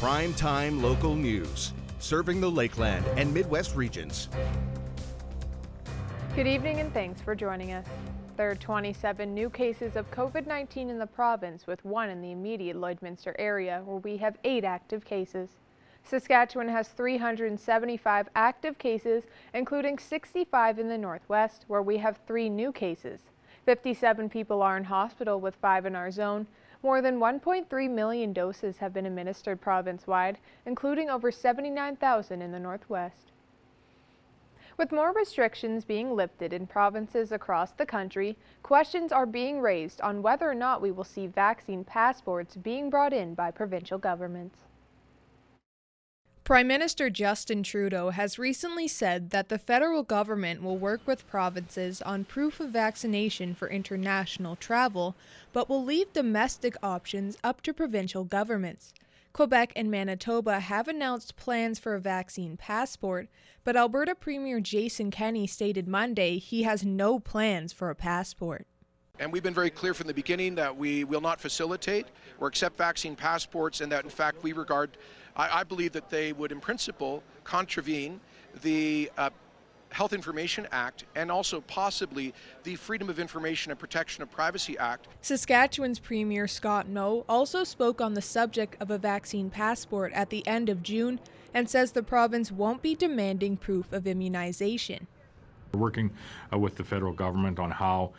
Primetime local news, serving the Lakeland and Midwest regions. Good evening and thanks for joining us. There are 27 new cases of COVID-19 in the province, with one in the immediate Lloydminster area, where we have 8 active cases. Saskatchewan has 375 active cases, including 65 in the Northwest, where we have 3 new cases. 57 people are in hospital, with 5 in our zone. More than 1.3 million doses have been administered province-wide, including over 79,000 in the Northwest. With more restrictions being lifted in provinces across the country, questions are being raised on whether or not we will see vaccine passports being brought in by provincial governments. Prime Minister Justin Trudeau has recently said that the federal government will work with provinces on proof of vaccination for international travel, but will leave domestic options up to provincial governments. Quebec and Manitoba have announced plans for a vaccine passport, but Alberta Premier Jason Kenney stated Monday he has no plans for a passport. And we've been very clear from the beginning that we will not facilitate or accept vaccine passports, and that in fact I believe that they would in principle contravene the Health Information Act and also possibly the Freedom of Information and Protection of Privacy Act. Saskatchewan's Premier Scott Moe also spoke on the subject of a vaccine passport at the end of June and says the province won't be demanding proof of immunization. We're working with the federal government on how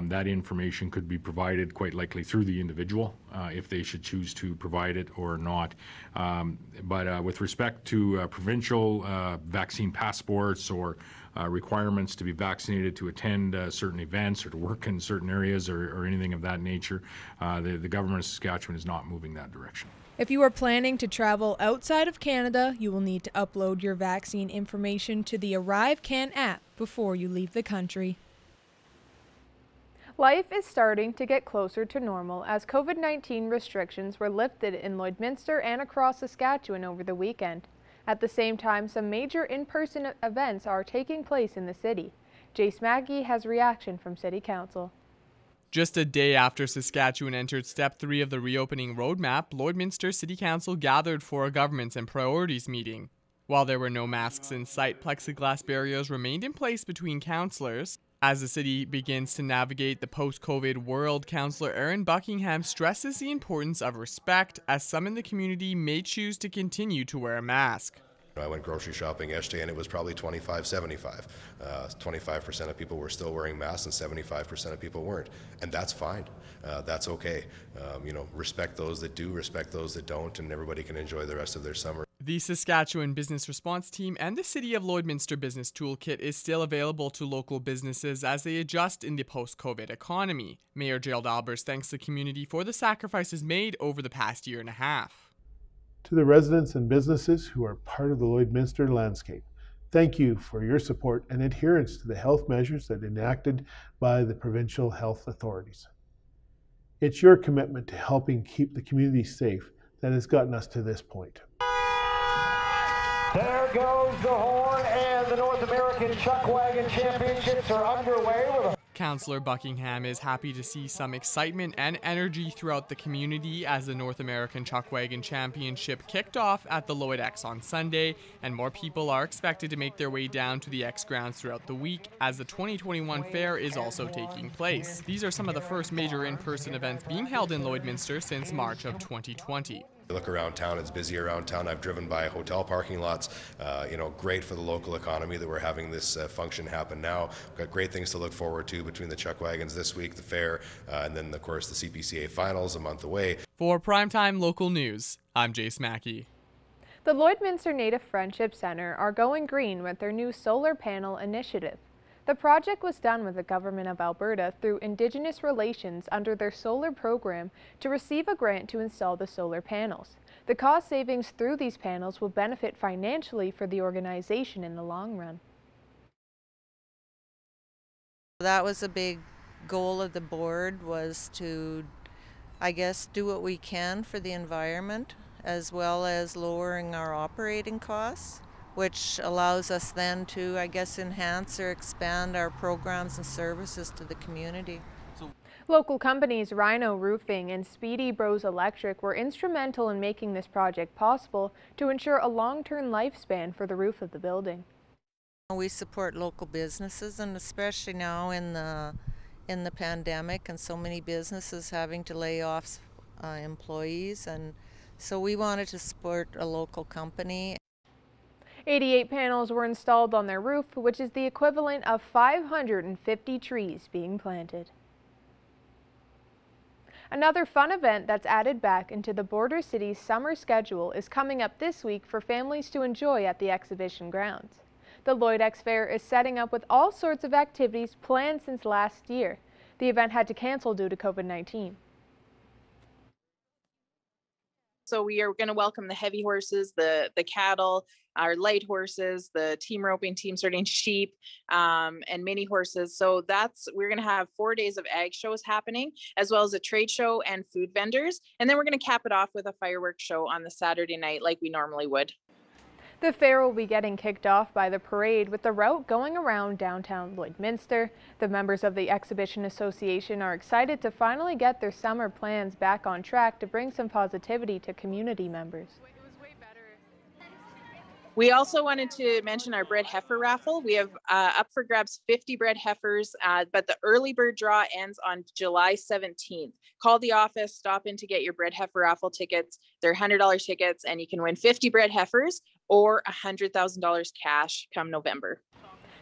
that information could be provided, quite likely through the individual, if they should choose to provide it or not. But with respect to provincial vaccine passports or requirements to be vaccinated to attend certain events or to work in certain areas or anything of that nature, the government of Saskatchewan is not moving that direction. If you are planning to travel outside of Canada, you will need to upload your vaccine information to the ArriveCan app before you leave the country. Life is starting to get closer to normal as COVID-19 restrictions were lifted in Lloydminster and across Saskatchewan over the weekend. At the same time, some major in-person events are taking place in the city. Jace Mackey has reaction from City Council. Just a day after Saskatchewan entered Step 3 of the reopening roadmap, Lloydminster City Council gathered for a governments and priorities meeting. While there were no masks in sight, plexiglass barriers remained in place between councillors. As the city begins to navigate the post-COVID world, Councillor Aaron Buckingham stresses the importance of respect, as some in the community may choose to continue to wear a mask. I went grocery shopping yesterday and it was probably 25-75. 25% of people were still wearing masks and 75% of people weren't. And that's fine. That's okay. Respect those that do, respect those that don't, and everybody can enjoy the rest of their summer. The Saskatchewan Business Response Team and the City of Lloydminster Business Toolkit is still available to local businesses as they adjust in the post-COVID economy. Mayor Gerald Albers thanks the community for the sacrifices made over the past year and a half. To the residents and businesses who are part of the Lloydminster landscape, thank you for your support and adherence to the health measures that are enacted by the provincial health authorities. It's your commitment to helping keep the community safe that has gotten us to this point. There goes the horn, and the North American Chuck Wagon Championships are underway with a Councillor Buckingham is happy to see some excitement and energy throughout the community as the North American Chuck Wagon Championship kicked off at the Lloyd X on Sunday, and more people are expected to make their way down to the X grounds throughout the week as the 2021 fair is also taking place. These are some of the first major in-person events being held in Lloydminster since March of 2020. Look around town, it's busy around town. I've driven by hotel parking lots. Great for the local economy that we're having this function happen now. We've got great things to look forward to between the Chuck Wagons this week, the fair, and then of course the CPCA finals a month away. For Primetime Local News, I'm Jace Mackey. The Lloydminster Native Friendship Centre are going green with their new solar panel initiative. The project was done with the Government of Alberta through Indigenous Relations under their solar program to receive a grant to install the solar panels. The cost savings through these panels will benefit financially for the organization in the long run. That was a big goal of the board, was to, do what we can for the environment as well as lowering our operating costs, which allows us then to, enhance or expand our programs and services to the community. Local companies Rhino Roofing and Speedy Bros Electric were instrumental in making this project possible to ensure a long-term lifespan for the roof of the building. We support local businesses, and especially now in the pandemic and so many businesses having to lay off employees, and so we wanted to support a local company. 88 panels were installed on their roof, which is the equivalent of 550 trees being planted. Another fun event that's added back into the Border City's summer schedule is coming up this week for families to enjoy at the exhibition grounds. The Lloyd X Fair is setting up with all sorts of activities planned since last year. The event had to cancel due to COVID-19. So we are going to welcome the heavy horses, the cattle, our light horses, the team roping, team sorting sheep, and mini horses. So we're going to have 4 days of ag shows happening, as well as a trade show and food vendors. And then we're going to cap it off with a fireworks show on the Saturday night like we normally would. The fair will be getting kicked off by the parade, with the route going around downtown Lloydminster. The members of the Exhibition Association are excited to finally get their summer plans back on track to bring some positivity to community members. We also wanted to mention our bred heifer raffle. We have up for grabs 50 bred heifers, but the early bird draw ends on July 17th. Call the office, stop in to get your bred heifer raffle tickets. They're $100 tickets, and you can win 50 bred heifers or $100,000 cash come November.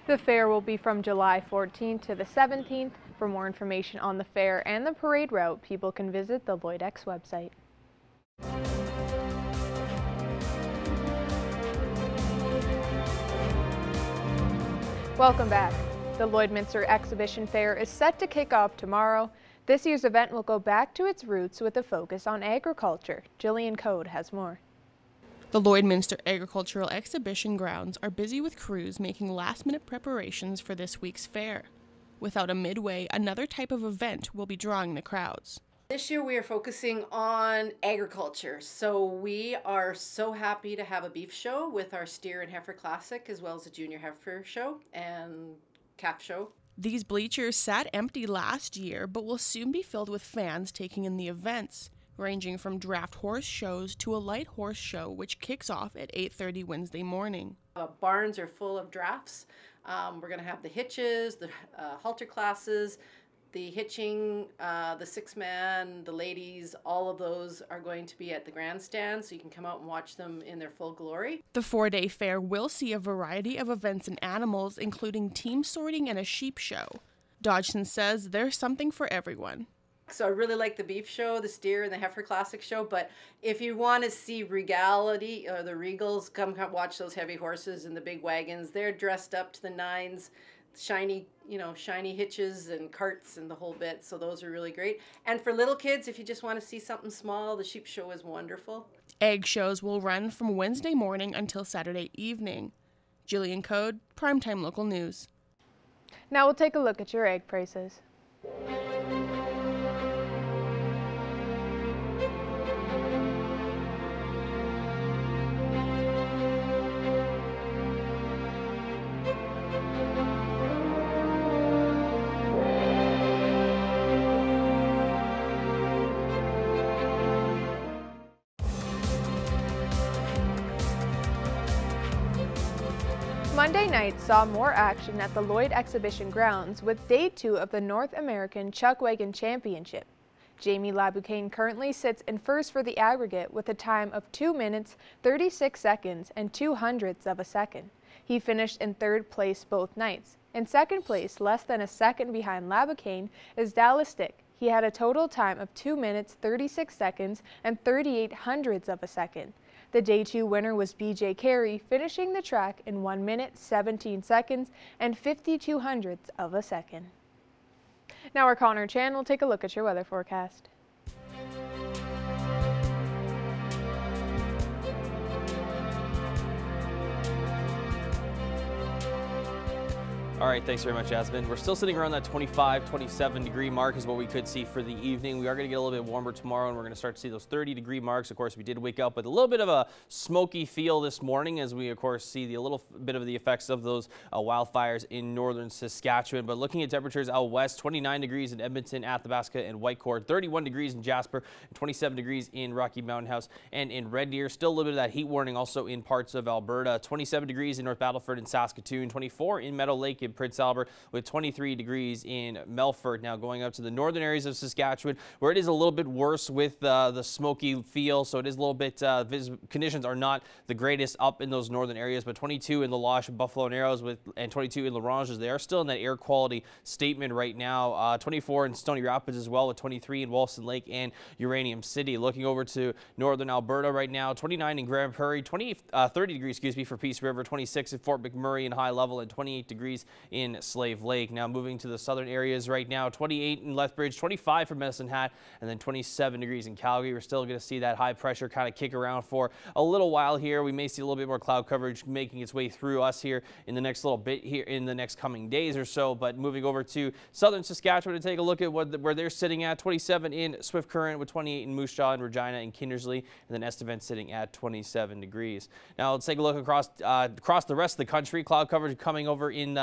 The fair will be from July 14th to the 17th. For more information on the fair and the parade route, people can visit the Lloyd X website. Welcome back. The Lloydminster Exhibition Fair is set to kick off tomorrow. This year's event will go back to its roots with a focus on agriculture. Jillian Code has more. The Lloydminster Agricultural Exhibition grounds are busy with crews making last-minute preparations for this week's fair. Without a midway, another type of event will be drawing the crowds. This year we are focusing on agriculture, so we are so happy to have a beef show with our steer and heifer classic, as well as a junior heifer show and calf show. These bleachers sat empty last year, but will soon be filled with fans taking in the events, ranging from draft horse shows to a light horse show, which kicks off at 8:30 Wednesday morning. Barns are full of drafts. We're going to have the hitches, the halter classes, the hitching, the six-man, the ladies, all of those are going to be at the grandstand, so you can come out and watch them in their full glory. The 4-day fair will see a variety of events and animals, including team sorting and a sheep show. Dodgson says there's something for everyone. So I really like the beef show, the steer, and the heifer classic show, but if you want to see regality, or the regals, come watch those heavy horses and the big wagons. They're dressed up to the nines. Shiny hitches and carts and the whole bit, so those are really great. And for little kids, if you just want to see something small, the sheep show is wonderful. Egg shows will run from Wednesday morning until Saturday evening. Jillian Code, Primetime Local News. Now we'll take a look at your egg prices. Monday night saw more action at the Lloyd Exhibition grounds with Day 2 of the North American Chuck Wagon Championship. Jamie Laboucaine currently sits in first for the aggregate with a time of 2 minutes, 36 seconds and 2/100ths of a second. He finished in third place both nights. In second place, less than a second behind Laboucaine, is Dallas Stick. He had a total time of 2 minutes, 36 seconds and 38/100ths of a second. The Day 2 winner was BJ Carey, finishing the track in 1 minute, 17 seconds and 52/100ths of a second. Now our Connor Chan will take a look at your weather forecast. All right, thanks very much, Jasmine. We're still sitting around that 25, 27 degree mark is what we could see for the evening. We are going to get a little bit warmer tomorrow, and we're going to start to see those 30-degree marks. Of course, we did wake up with a little bit of a smoky feel this morning as we, of course, see a little bit of the effects of those wildfires in northern Saskatchewan. But looking at temperatures out west, 29 degrees in Edmonton, Athabasca, and Whitecourt, 31 degrees in Jasper, and 27 degrees in Rocky Mountain House and in Red Deer. Still a little bit of that heat warning also in parts of Alberta. 27 degrees in North Battleford and Saskatoon, 24 in Meadow Lake in Prince Albert, with 23 degrees in Melfort. Now going up to the northern areas of Saskatchewan, where it is a little bit worse with the smoky feel, so it is a little bit, conditions are not the greatest up in those northern areas, but 22 in La Loche, Buffalo Narrows, and 22 in La Ronge. They are still in that air quality statement right now. 24 in Stony Rapids as well, with 23 in Wolfson Lake and Uranium City. Looking over to northern Alberta right now, 29 in Grand Prairie, 30 degrees, for Peace River, 26 in Fort McMurray in High Level, and 28 degrees in Slave Lake. Now moving to the southern areas right now, 28 in Lethbridge, 25 for Medicine Hat, and then 27 degrees in Calgary. We're still going to see that high pressure kind of kick around for a little while here. We may see a little bit more cloud coverage making its way through us here in the next little bit here in the next coming days or so. But moving over to southern Saskatchewan to take a look at where they're sitting at, 27 in Swift Current, with 28 in Moose Jaw and Regina and Kindersley, and then Estevan sitting at 27 degrees. Now let's take a look across the rest of the country. Cloud coverage coming over in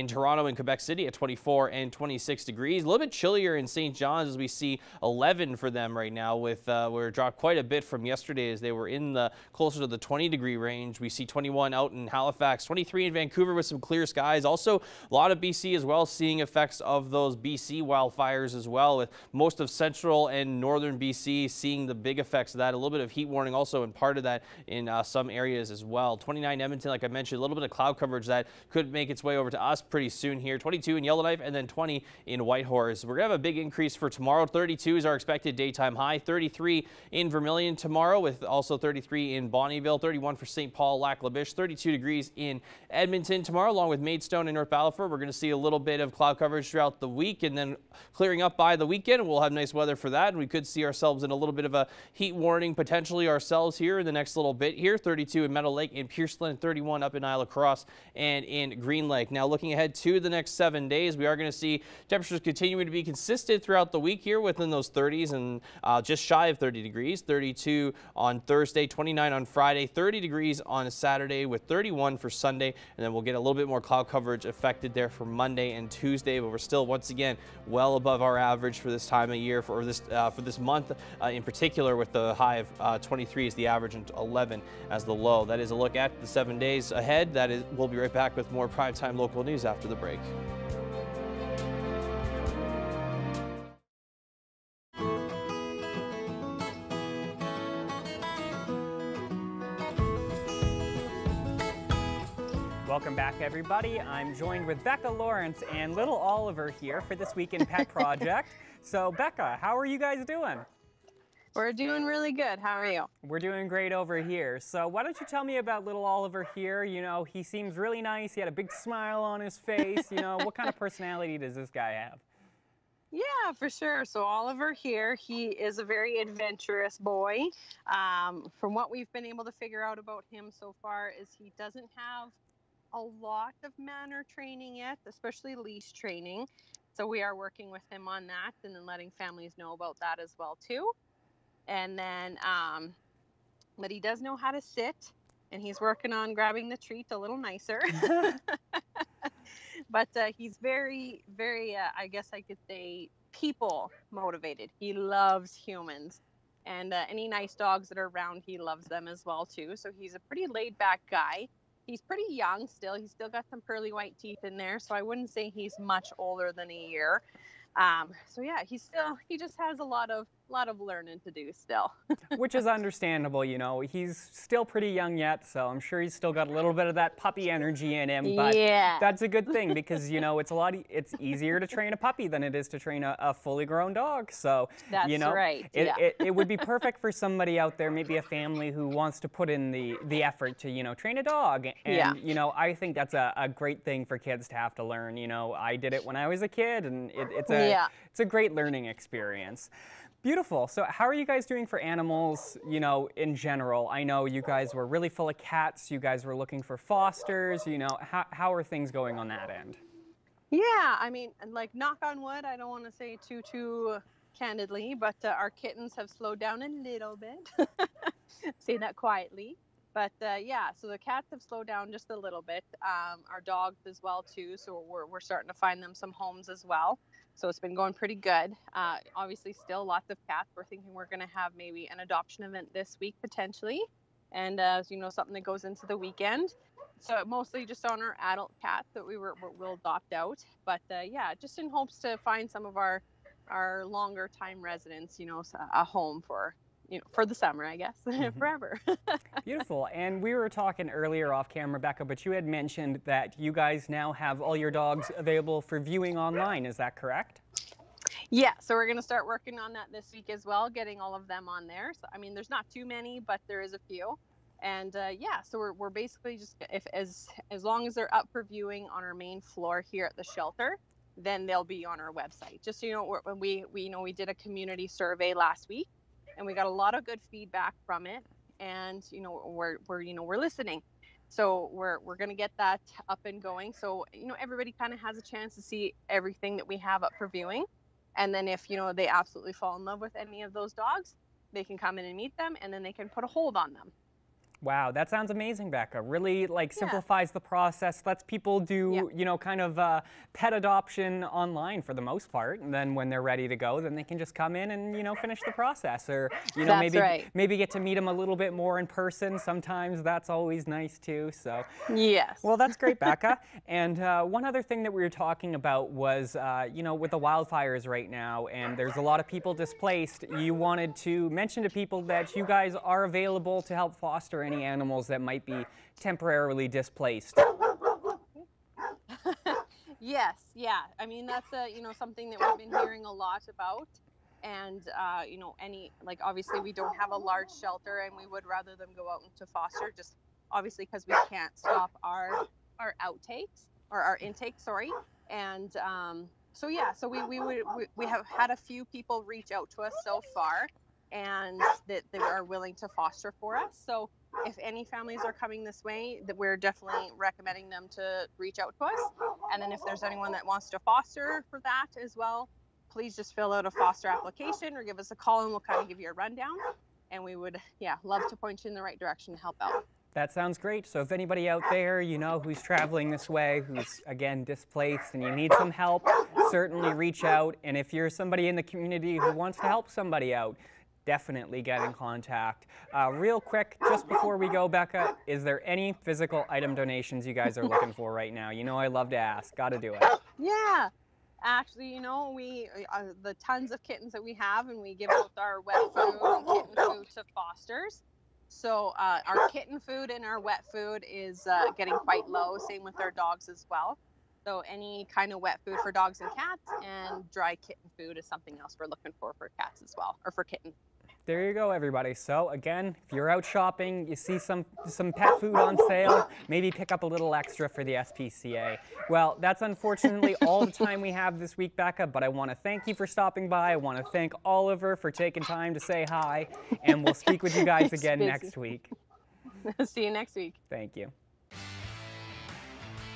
Toronto and Quebec City at 24 and 26 degrees. A little bit chillier in St. John's as we see 11 for them right now, with we're dropped quite a bit from yesterday as they were in the closer to the 20-degree range. We see 21 out in Halifax, 23 in Vancouver with some clear skies. Also a lot of BC as well, seeing effects of those BC wildfires as well, with most of central and northern BC seeing the big effects of that. A little bit of heat warning also in part of that in some areas as well. 29 Edmonton, like I mentioned, a little bit of cloud coverage that could make its way over to us pretty soon here. 22 in Yellowknife, and then 20 in Whitehorse. We're going to have a big increase for tomorrow. 32 is our expected daytime high. 33 in Vermilion tomorrow, with also 33 in Bonnyville. 31 for St. Paul, Lac La Biche. 32 degrees in Edmonton tomorrow, along with Maidstone and North Battleford. We're going to see a little bit of cloud coverage throughout the week, and then clearing up by the weekend. We'll have nice weather for that. We could see ourselves in a little bit of a heat warning potentially ourselves here in the next little bit here. 32 in Meadow Lake, in Pierceland, 31 up in Isle of Cross and in Green Lake. Now looking ahead to the next 7 days, we are going to see temperatures continuing to be consistent throughout the week here within those 30s and just shy of 30 degrees. 32 on Thursday, 29 on Friday, 30 degrees on Saturday, with 31 for Sunday, and then we'll get a little bit more cloud coverage affected there for Monday and Tuesday, but we're still once again well above our average for this time of year, for this month in particular, with the high of 23 is the average and 11 as the low. That is a look at the 7 days ahead. We'll be right back with more primetime local news after the break. Welcome back, everybody. I'm joined with Becca Lawrence and little Oliver here for this Week in Pet Project. So, Becca, how are you guys doing? We're doing really good. How are you? We're doing great over here. So why don't you tell me about little Oliver here? You know, he seems really nice. He had a big smile on his face. You know, what kind of personality does this guy have? Yeah, for sure. So Oliver here, he is a very adventurous boy. From what we've been able to figure out about him so far is he doesn't have a lot of manner training yet, especially leash training. So we are working with him on that and then letting families know about that as well too. And then, but he does know how to sit, and he's working on grabbing the treat a little nicer. But he's very, very, I guess I could say, people motivated. He loves humans, and any nice dogs that are around, he loves them as well too. So he's a pretty laid back guy. He's pretty young still. He's still got some pearly white teeth in there, so I wouldn't say he's much older than a year. So yeah, he just has a lot of learning to do still. Which is understandable, you know. He's still pretty young yet, so I'm sure he's still got a little bit of that puppy energy in him. But yeah, that's a good thing because, you know, it's easier to train a puppy than it is to train a fully grown dog. So, that's you know, right. It would be perfect for somebody out there, maybe a family who wants to put in the effort to, you know, train a dog. And, you know, I think that's a great thing for kids to have to learn. You know, I did it when I was a kid, and it's a great learning experience. Beautiful. So how are you guys doing for animals, you know, in general? I know you guys were really full of cats. You guys were looking for fosters. You know, how are things going on that end? Yeah, I mean, and like knock on wood, I don't want to say too candidly, but our kittens have slowed down a little bit. Say that quietly. But yeah, so the cats have slowed down just a little bit. Our dogs as well too. So we're starting to find them some homes as well. So it's been going pretty good. Obviously, still lots of cats. We're thinking we're going to have maybe an adoption event this week potentially, and you know, something that goes into the weekend. So mostly just on our adult cats that we'll adopt out. But yeah, just in hopes to find some of our longer time residents, you know, a home for, you know, for the summer, I guess, forever. Beautiful. And we were talking earlier off camera, Rebecca, but you had mentioned that you guys now have all your dogs available for viewing online. Is that correct? Yeah, so we're going to start working on that this week as well, getting all of them on there. So, I mean, there's not too many, but there is a few. And yeah, so we're basically just, if as long as they're up for viewing on our main floor here at the shelter, then they'll be on our website. Just so you know, when we you know, we did a community survey last week, and we got a lot of good feedback from it. And you know, we're listening. So we're going to get that up and going. So you know, everybody kind of has a chance to see everything that we have up for viewing. And then if, you know, they absolutely fall in love with any of those dogs, they can come in and meet them, and then they can put a hold on them. Wow, that sounds amazing, Becca. Really, like, simplifies the process, lets people do, you know, kind of pet adoption online for the most part. And then when they're ready to go, then they can just come in and, you know, finish the process. Or, you know, maybe get to meet them a little bit more in person. Sometimes that's always nice, too. So, yes. Well, that's great, Becca. And one other thing that we were talking about was, you know, with the wildfires right now, and there's a lot of people displaced, you wanted to mention to people that you guys are available to help foster any animals that might be temporarily displaced. Yes, yeah. I mean, that's you know, something that we've been hearing a lot about. And you know, obviously we don't have a large shelter, and we would rather them go out into foster, just obviously because we can't stop our outtakes, or our intake, sorry. And so yeah, so we have had a few people reach out to us so far, and that they are willing to foster for us. So if any families are coming this way, that we're definitely recommending them to reach out to us. And then if there's anyone that wants to foster for that as well, please just fill out a foster application or give us a call, and we'll kind of give you a rundown. And we would, yeah, love to point you in the right direction to help out. That sounds great. So if anybody out there, you know, who's traveling this way, who's, again, displaced, and you need some help, certainly reach out. And if you're somebody in the community who wants to help somebody out, definitely get in contact. Real quick, just before we go, Becca, is there any physical item donations you guys are looking for right now? You know I love to ask. Got to do it. Yeah. Actually, you know, the tons of kittens that we have, and we give out our wet food and kitten food to fosters. So our kitten food and our wet food is getting quite low. Same with our dogs as well. So any kind of wet food for dogs and cats, and dry kitten food is something else we're looking for cats as well, or for kittens. There you go, everybody. So again, if you're out shopping, you see some pet food on sale, maybe pick up a little extra for the SPCA. Well, that's unfortunately all the time we have this week, Becca, but I want to thank you for stopping by. I want to thank Oliver for taking time to say hi, and we'll speak with you guys again next week. See you next week. Thank you.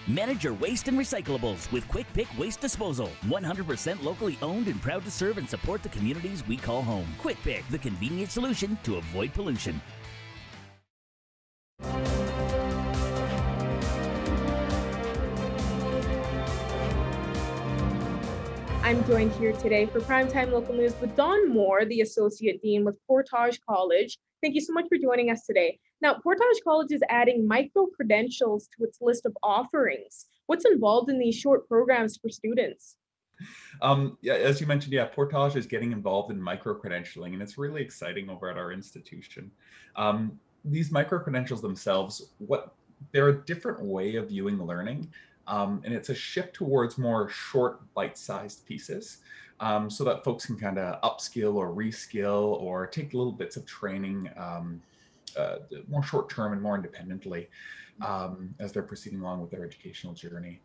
Manage your waste and recyclables with Quick Pick Waste Disposal. 100% locally owned and proud to serve and support the communities we call home. Quick Pick, the convenient solution to avoid pollution. I'm joined here today for Primetime Local News with Dawn Moore, the Associate Dean with Portage College. Thank you so much for joining us today. Now, Portage College is adding micro-credentials to its list of offerings. What's involved in these short programs for students? Yeah, as you mentioned, yeah, Portage is getting involved in micro-credentialing, and it's really exciting over at our institution. These micro-credentials themselves, they're a different way of viewing learning, and it's a shift towards more short, bite-sized pieces, so that folks can kind of upskill or reskill or take little bits of training more short-term and more independently as they're proceeding along with their educational journey.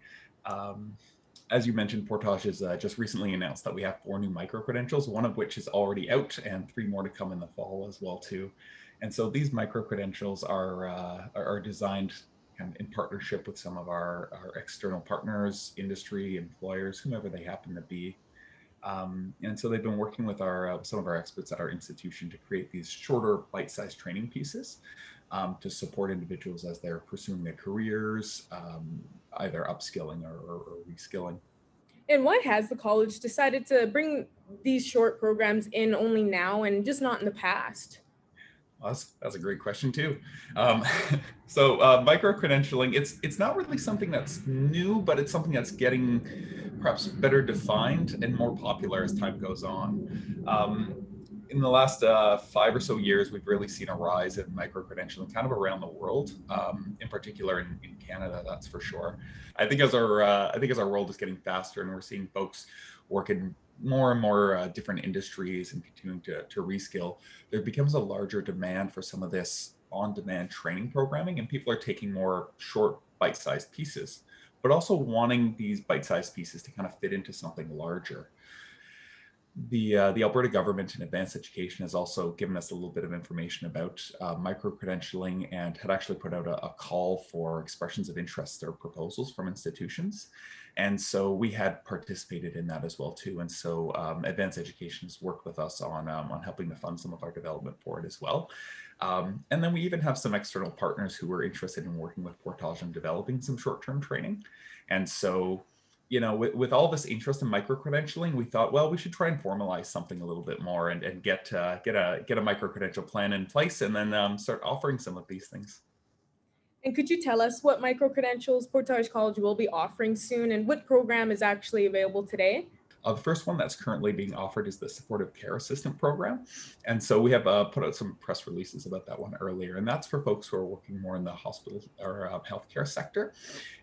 As you mentioned, Portage has just recently announced that we have 4 new micro-credentials, one of which is already out, and 3 more to come in the fall as well too. And so these micro-credentials are designed in partnership with some of our external partners, industry, employers, whomever they happen to be. And so they've been working with some of our experts at our institution to create these shorter bite-sized training pieces to support individuals as they're pursuing their careers, either upskilling or reskilling. And why has the college decided to bring these short programs in only now and just not in the past? Well, that's a great question too. So micro-credentialing, it's not really something that's new, but it's something that's getting perhaps better defined and more popular as time goes on. In the last 5 or so years, we've really seen a rise in micro-credentialing kind of around the world, in particular in Canada, that's for sure. I think as our world is getting faster and we're seeing folks work in more and more different industries and continuing to reskill, there becomes a larger demand for some of this on-demand training programming, and people are taking more short bite-sized pieces, but also wanting these bite-sized pieces to kind of fit into something larger. The Alberta government in advanced education has also given us a little bit of information about micro-credentialing and had actually put out a call for expressions of interest or proposals from institutions. And so we had participated in that as well too. And so advanced education has worked with us on helping to fund some of our development for it as well. And then we even have some external partners who are interested in working with Portage and developing some short-term training. And so, you know, with all this interest in micro-credentialing, we thought, well, we should try and formalize something a little bit more and get a micro-credential plan in place, and then start offering some of these things. And could you tell us what micro-credentials Portage College will be offering soon, and what program is actually available today? The first one that's currently being offered is the Supportive Care Assistant Program. And so we have put out some press releases about that one earlier. And that's for folks who are working more in the hospital or healthcare sector.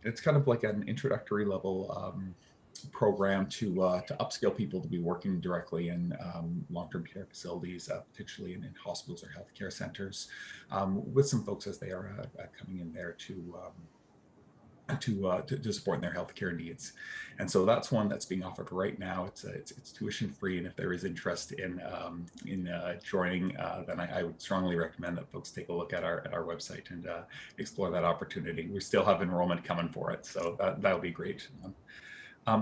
And it's kind of like an introductory level program to upskill people to be working directly in long-term care facilities, potentially in hospitals or healthcare centers, with some folks as they are coming in there to support their healthcare needs. And so that's one that's being offered right now. It's tuition free, and if there is interest in joining, then I would strongly recommend that folks take a look at our website and explore that opportunity. We still have enrollment coming for it, so that'll be great.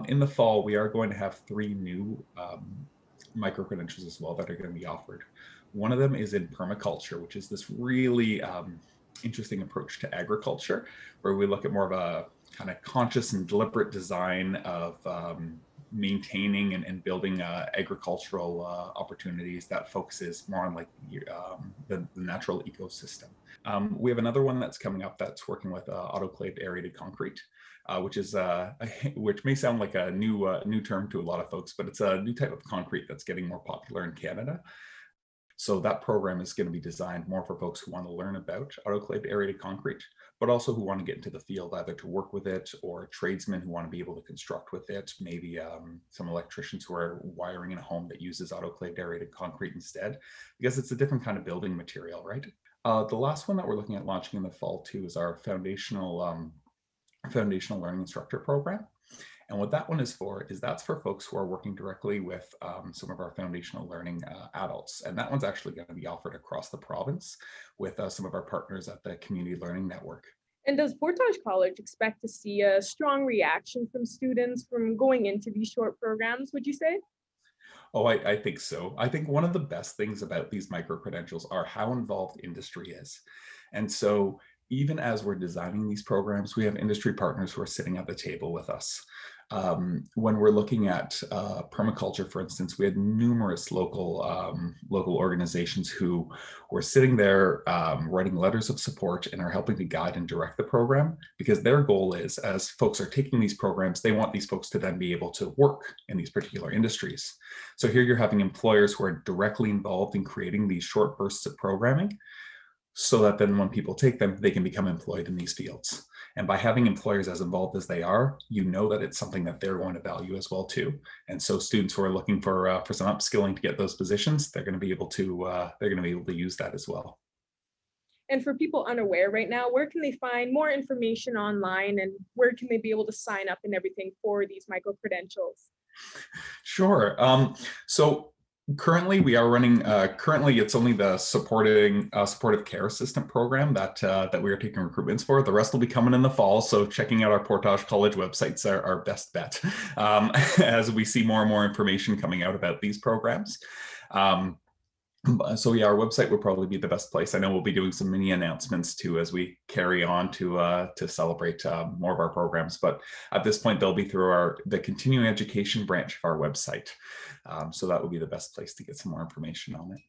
In the fall, we are going to have 3 new micro-credentials as well that are going to be offered. One of them is in permaculture, which is this really interesting approach to agriculture, where we look at more of a kind of conscious and deliberate design of maintaining and building agricultural opportunities that focuses more on like the natural ecosystem. We have another one that's coming up that's working with autoclaved aerated concrete, which may sound like a new term to a lot of folks, but it's a new type of concrete that's getting more popular in Canada. So that program is going to be designed more for folks who want to learn about autoclaved aerated concrete, but also who want to get into the field, either to work with it, or tradesmen who want to be able to construct with it, maybe some electricians who are wiring in a home that uses autoclaved aerated concrete instead, because it's a different kind of building material, right? The last one that we're looking at launching in the fall too is our foundational learning instructor program. And what that one is for is that's for folks who are working directly with some of our foundational learning adults. And that one's actually going to be offered across the province with some of our partners at the Community Learning Network. And does Portage College expect to see a strong reaction from students from going into these short programs, would you say? Oh, I think so. I think one of the best things about these micro-credentials are how involved industry is. And so even as we're designing these programs, we have industry partners who are sitting at the table with us. When we're looking at permaculture, for instance, we had numerous local organizations who were sitting there writing letters of support and are helping to guide and direct the program, because their goal is, as folks are taking these programs, they want these folks to then be able to work in these particular industries. So here you're having employers who are directly involved in creating these short bursts of programming, so that then when people take them, they can become employed in these fields. And by having employers as involved as they are, you know that it's something that they're going to value as well too. And so students who are looking for some upskilling to get those positions, they're going to be able to use that as well. And for people unaware right now, where can they find more information online, and where can they be able to sign up and everything for these micro-credentials? Sure. So Currently, we are running. Currently, it's only the supportive care assistant program that we are taking recruitments for. The rest will be coming in the fall. So, checking out our Portage College websites are our best bet as we see more and more information coming out about these programs. So yeah, our website would probably be the best place. I know we'll be doing some mini announcements too as we carry on to celebrate more of our programs. But at this point, they'll be through the continuing education branch of our website. So that would be the best place to get some more information on it.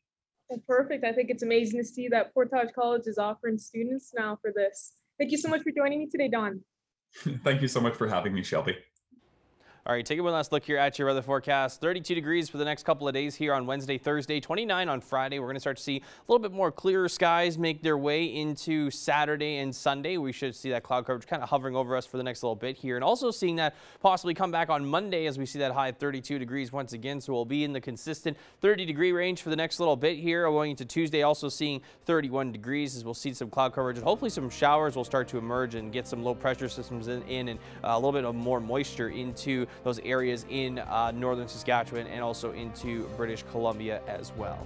Well, perfect. I think it's amazing to see that Portage College is offering students now for this. Thank you so much for joining me today, Don. Thank you so much for having me, Shelby. All right, taking one last look here at your weather forecast. 32 degrees for the next couple of days here on Wednesday, Thursday, 29 on Friday. We're going to start to see a little bit more clearer skies make their way into Saturday and Sunday. We should see that cloud coverage kind of hovering over us for the next little bit here. And also seeing that possibly come back on Monday as we see that high of 32 degrees once again. So we'll be in the consistent 30-degree range for the next little bit here. Going into Tuesday, also seeing 31 degrees as we'll see some cloud coverage and hopefully some showers will start to emerge and get some low pressure systems in and a little bit of more moisture into those areas in northern Saskatchewan and also into British Columbia as well.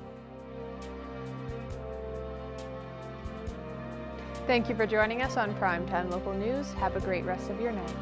Thank you for joining us on Primetime Local News. Have a great rest of your night.